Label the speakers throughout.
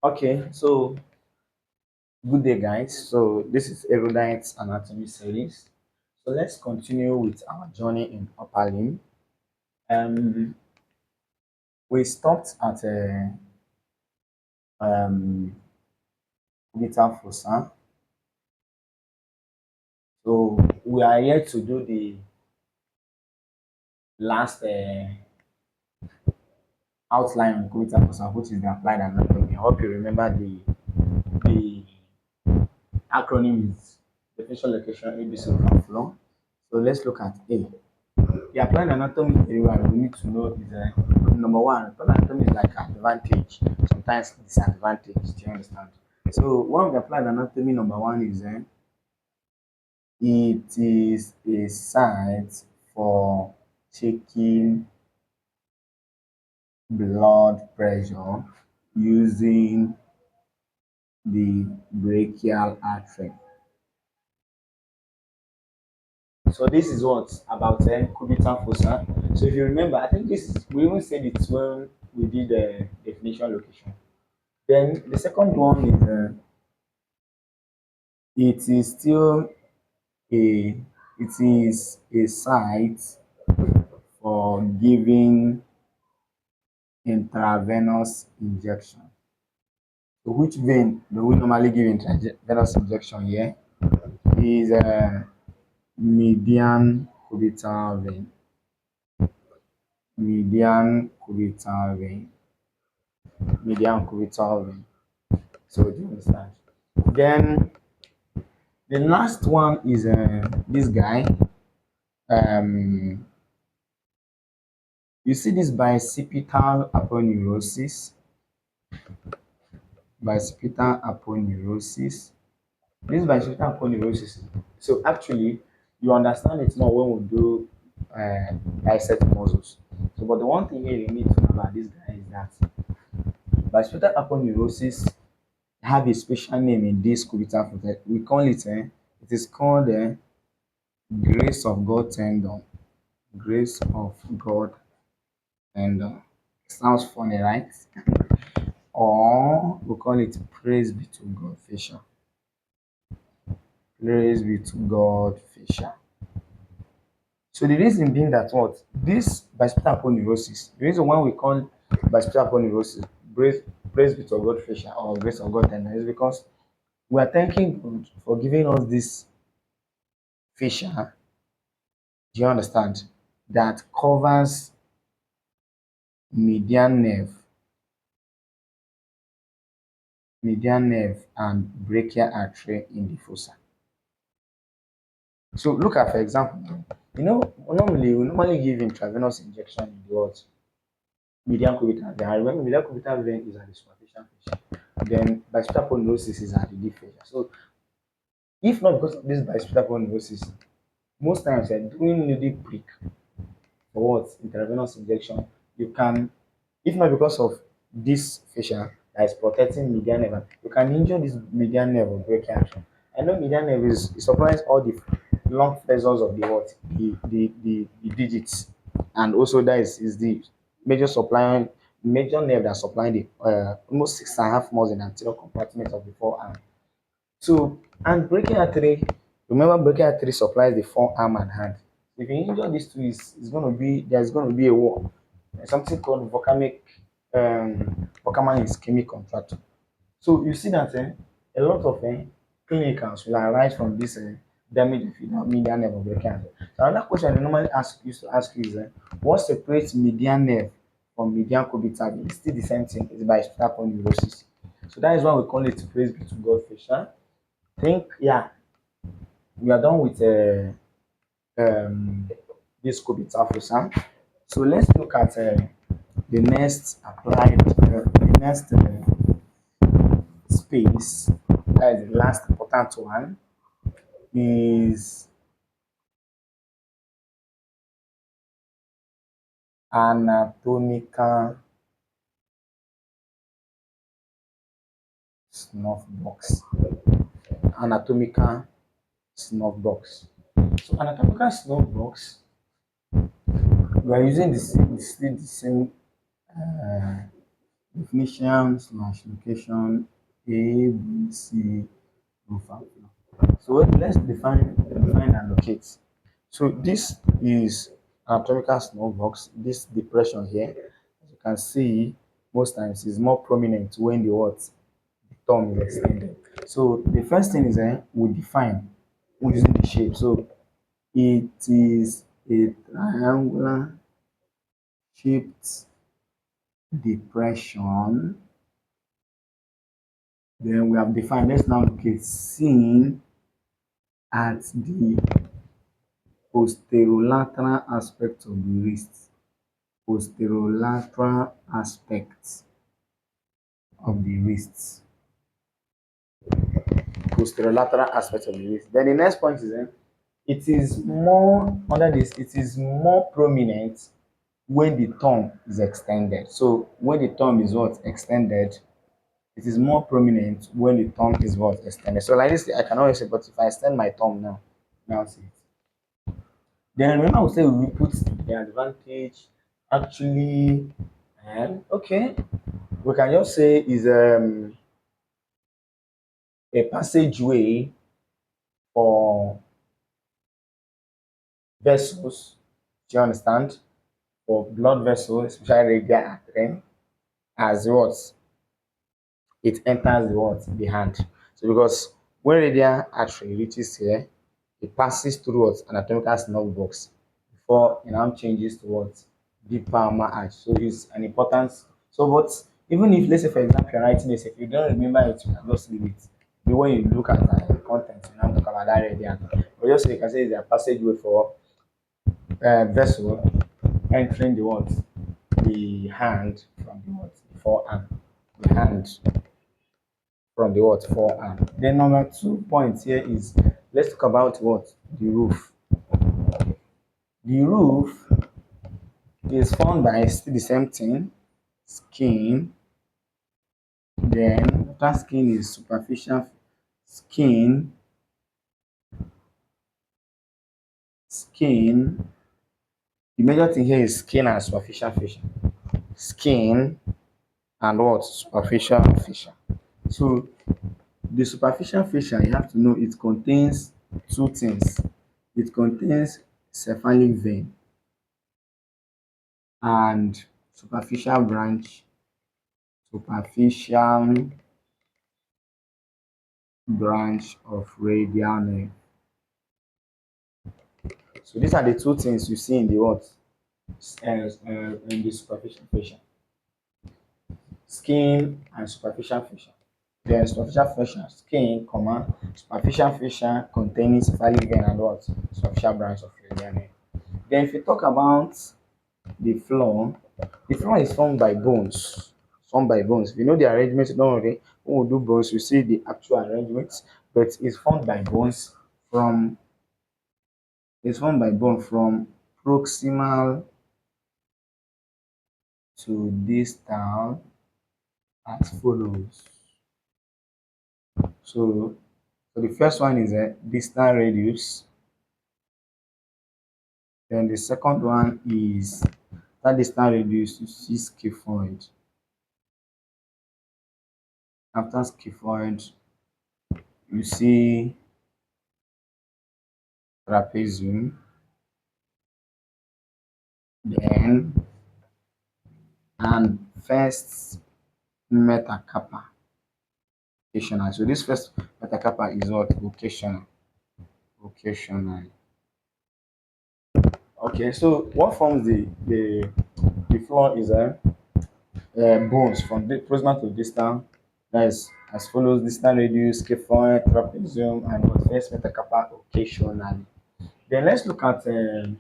Speaker 1: Okay, so good day, guys. So this is Erudite's Anatomy series. So let's continue with our journey in upper limb. Um, we stopped at um cubital fossa. So we are here to do the last outline on cubital fossa, which is the applied anatomy. I hope you remember the acronym is definition, location, ABC of flow. So let's look at A. The applied anatomy area we need to know is number one, applied anatomy is like advantage, sometimes disadvantage. Do you understand? So one of the applied anatomy number one is it is a site for checking blood pressure using the brachial artery. So this is what about cubital fossa. So if you remember, I think this is we even said it when we did the definition location. Then the second one is it is still a it is a site for giving intravenous injection. So which vein do we normally give intravenous injection here? Is median cubital vein. Median cubital vein. Median cubital vein. So do you understand? Then the last one is this guy. Um, you see this bicipital aponeurosis. Bicipital aponeurosis. This bicipital aponeurosis. So actually, you understand it more when we do dissect muscles. So, but the one thing here you need to know about this guy is that bicipital aponeurosis have a special name in this cubital fossa. We call it. It is called grace of God tendon. Grace of God tendon. Sounds funny, right? Or we call it praise be to God fascia. Praise be to God fascia. So the reason being that what this bicipital aponeurosis, the reason why we call bicipital aponeurosis praise be to God fascia or grace of God tendon is because we are thanking God for giving us this fascia. Do you understand? That covers median nerve, median nerve and brachial artery in the fossa. So look at, for example, we normally give intravenous injection in the what? Median cubital vein. I remember median cubital vein is at the superficial fascia. Then bicipital aponeurosis is at the deep fascia. So if not because of this bicipital aponeurosis, most times doing needle prick for what? Intravenous injection, you can, if not because of this fascia that is protecting median nerve, you can injure this median nerve of brachial artery. I know median nerve is it supplies all the long flexors of the what? The digits. And also that is the major supplying major nerve that supplying the almost 6.5 miles in the anterior compartment of the forearm. So and brachial artery, remember brachial artery supplies the forearm and hand. If you injure these two, it's going to be there's going to be a war. There's something called Volcamic ischemic contracture. So you see that a lot of clinicals will arise from this damage of the median nerve of brachial artery. So another question I normally used to ask you is what separates median nerve from median cubital vein? It's still the same thing. It's by spinal neurosis. So that is why we call it praise be to God fascia. Think yeah, we are done with um, this cubital fossa. So let's look at the next applied, the next space. That is the last important one. Is anatomical snuff box. Anatomical snuff box. So anatomical snuff box, we are using the same definition slash location A, B, C, roof and floor. So let's define and locate. So this is anatomical small box. This depression here, as you can see, most times is more prominent when the what the thumb is extended. So the first thing is we define using the shape. So it is a triangular shaped depression. Then we have defined. Let's now look at seen at the posterolateral aspect of the wrist. Posterolateral aspect of the wrist. Posterolateral aspect of the wrist. Then the next point is it is more under this, it is more prominent when the thumb is extended. So when the thumb is what extended, it is more prominent when the thumb is what extended. So like this, I can always say, but if I extend my thumb now, now see it. Then remember we say we put the advantage actually, and okay, we can just say is a passageway for vessels. Do you understand? For blood vessels, especially radial artery, as what it enters the what the hand. So because when radial artery reaches here, it passes through what anatomical snuff box before it now changes to what deep palmar arch. So it's an important. So but even if let's say for example you're writing this, if you don't remember it, you can just leave it. The way you look at the content, you now talk about that radial. But just so you can say it's a passageway for vessel entering the what the hand from the what the forearm, the hand from the what forearm. Then number 2 points here is let's talk about what the roof. The roof is formed by still the same thing, skin. Then after skin is superficial skin, skin. The major thing here is skin and superficial fascia. Skin and what superficial fascia. So the superficial fascia, you have to know it contains two things. It contains cephalic vein and superficial branch of radial nerve. So these are the two things you see in the what? In the superficial fascia. Skin and superficial fascia. Then superficial fascia, skin, comma, superficial fascia containing cephalic vein and what? Superficial branch of radial nerve. Then if you talk about the floor is formed by bones. Formed by bones. If you know the arrangement, don't worry. When we do bones, we see the actual arrangement, but it's formed by bones from it's formed by bone from proximal to distal as follows. So the first one is a distal radius. Then the second one is that distal radius you see scaphoid. After scaphoid, you see trapezium. Then and first metacarpal vocational. So this first metacarpal is what vocational. Vocational. Okay, so what forms the floor is bones from the proximal to distal. That is as follows: distal radius, scaphoid, trapezium, and what first metacarpal occasionally. Then let's look at the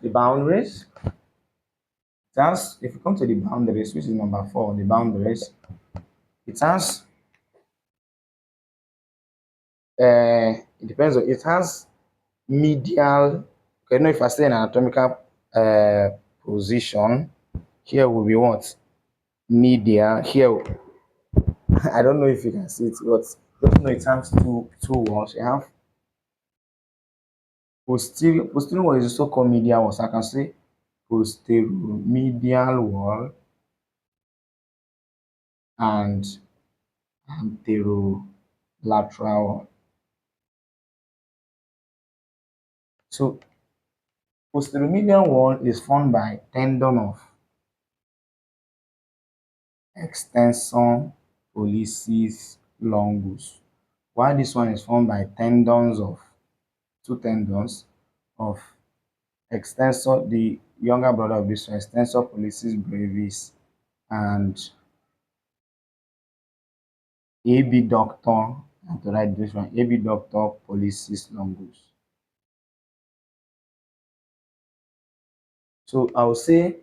Speaker 1: boundaries. It has, if you come to the boundaries, which is number 4, the boundaries, it has it depends on it has medial. Okay, know if I say an anatomical uh, position, here will be what medial. Here, I don't know if you can see it, but just know it has two walls. You have posterior. Posterior wall is also called medial wall. So I can say posterior medial wall. and anterolateral. So posteromedial wall is formed by tendon of extensor pollicis longus, while this one is formed by tendons of two tendons of extensor, the younger brother of this one, extensor pollicis brevis and abductor, and to write this one, abductor pollicis longus. So I'll say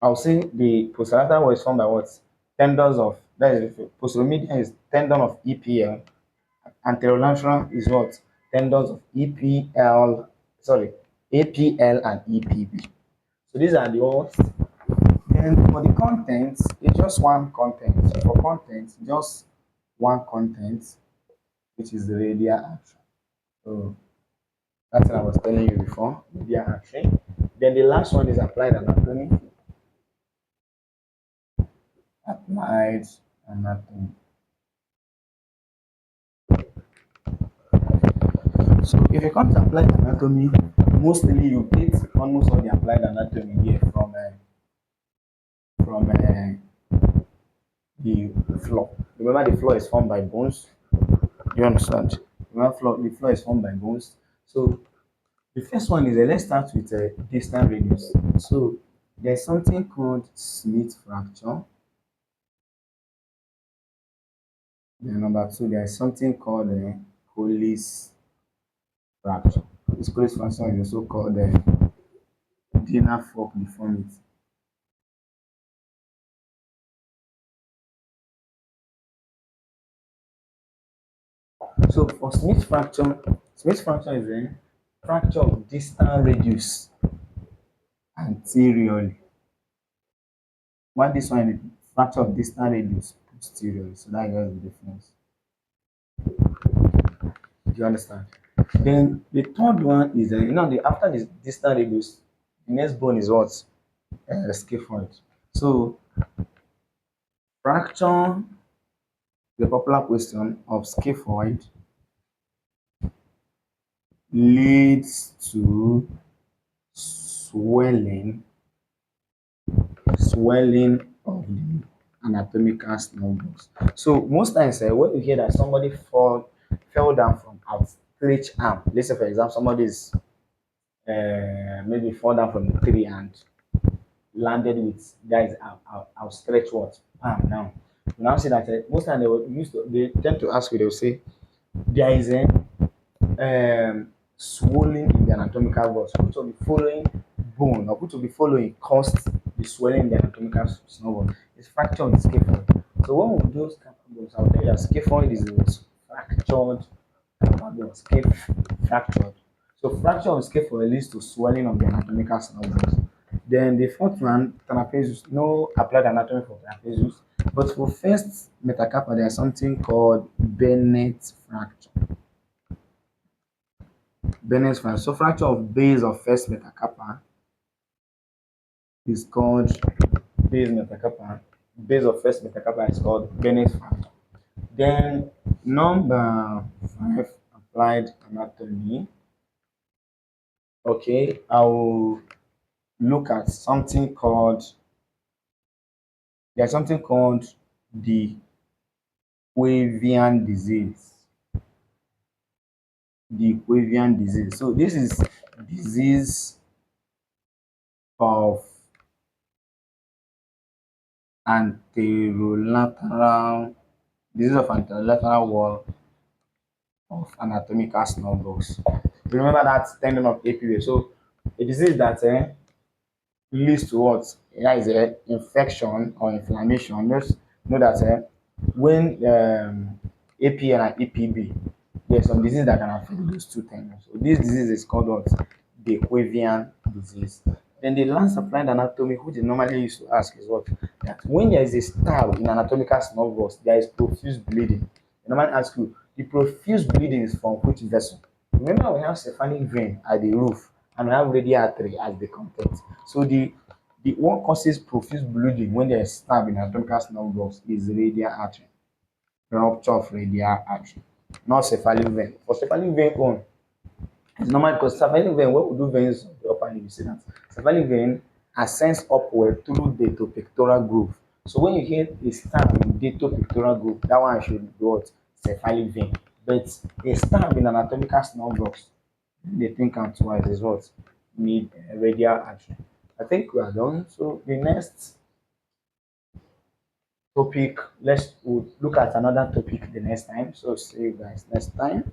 Speaker 1: the posterolateral wall is formed by what? Tendons of, that is, posteromedial is tendon of EPL. Anterolateral is what? Tendons of EPL, sorry, APL and EPB. So these are the ones. Then for the contents, it's just one content. For content, just one content, which is the radial artery. So that's what I was telling you before, radial artery. Then the last one is applied anatomy. Applied anatomy. So if you come to applied anatomy, mostly you get almost all the applied anatomy here from the floor. Remember, the floor is formed by bones. Do you understand? Remember, the floor is formed by bones. So the first one is let's start with distal radius. So there's something called Smith fracture. Then number two, there's something called Colles fracture. This Colles fracture is also called dinner fork deformity. So for Smith fracture is a fracture of distal radius anteriorly. While this one is fracture of distal radius posteriorly. So that's just the difference. Do you understand? Then the third one is after this distal radius, the next bone is what? Scaphoid. So fracture, the popular question of scaphoid leads to swelling of the anatomical snub box. So most times when you hear that somebody fell down from outstretched arm, let's say for example somebody is maybe fall down from the tree and landed with guys outstretched what palm down. You now see that most times they tend to ask you, they'll say there is a swelling in the anatomical box. Which will be following bone or which will be following caused the swelling in the anatomical snowball. It's fracture of the scaphoid. So when we do scaphoid, I'll tell you that scaphoid is the fractured capable fractured. So fracture of scaphoid leads to swelling of the anatomical snowballs. Then the fourth one, trapezius, no applied anatomy for trapezius, but for first metacarpal, there's something called Bennett fracture. Bennett fracture. So fracture of base of first metacarpal is called base metacarpal. Base of first metacarpal is called Bennett fracture. Then number five, applied anatomy. Okay, I will look at something called there's something called the Quavian disease. The Quavian disease. So this is disease of anterolateral wall of anatomical snub box. Remember that tendon of APA. So a disease that leads to what? That is a infection or inflammation. Just know that when APL and EPB, there's some disease that can affect those two tendons. So this disease is called what? The Quavian disease. Then the last applied anatomy, which they normally used to ask, is what? That when there is a stab in anatomical small box, there is profuse bleeding. They normally ask you, the profuse bleeding is from which vessel? Remember, we have cephalic vein at the roof and we have radial artery as the content. So the The one causes profuse bleeding when there is stab in anatomical nerve blocks is radial artery, rupture of radial artery, not cephalic vein. For cephalic vein own, it's normal because cephalic vein, when we do veins of the upper limb, you see that cephalic vein ascends upward through the pectoral groove. So when you hear a stab in the pectoral groove, that one should be what? Cephalic vein. But a stab in anatomical nerve blocks, they think am twice is what? Mid radial artery. I think we are done. So the next topic, let's we'll look at another topic the next time. So see you guys next time.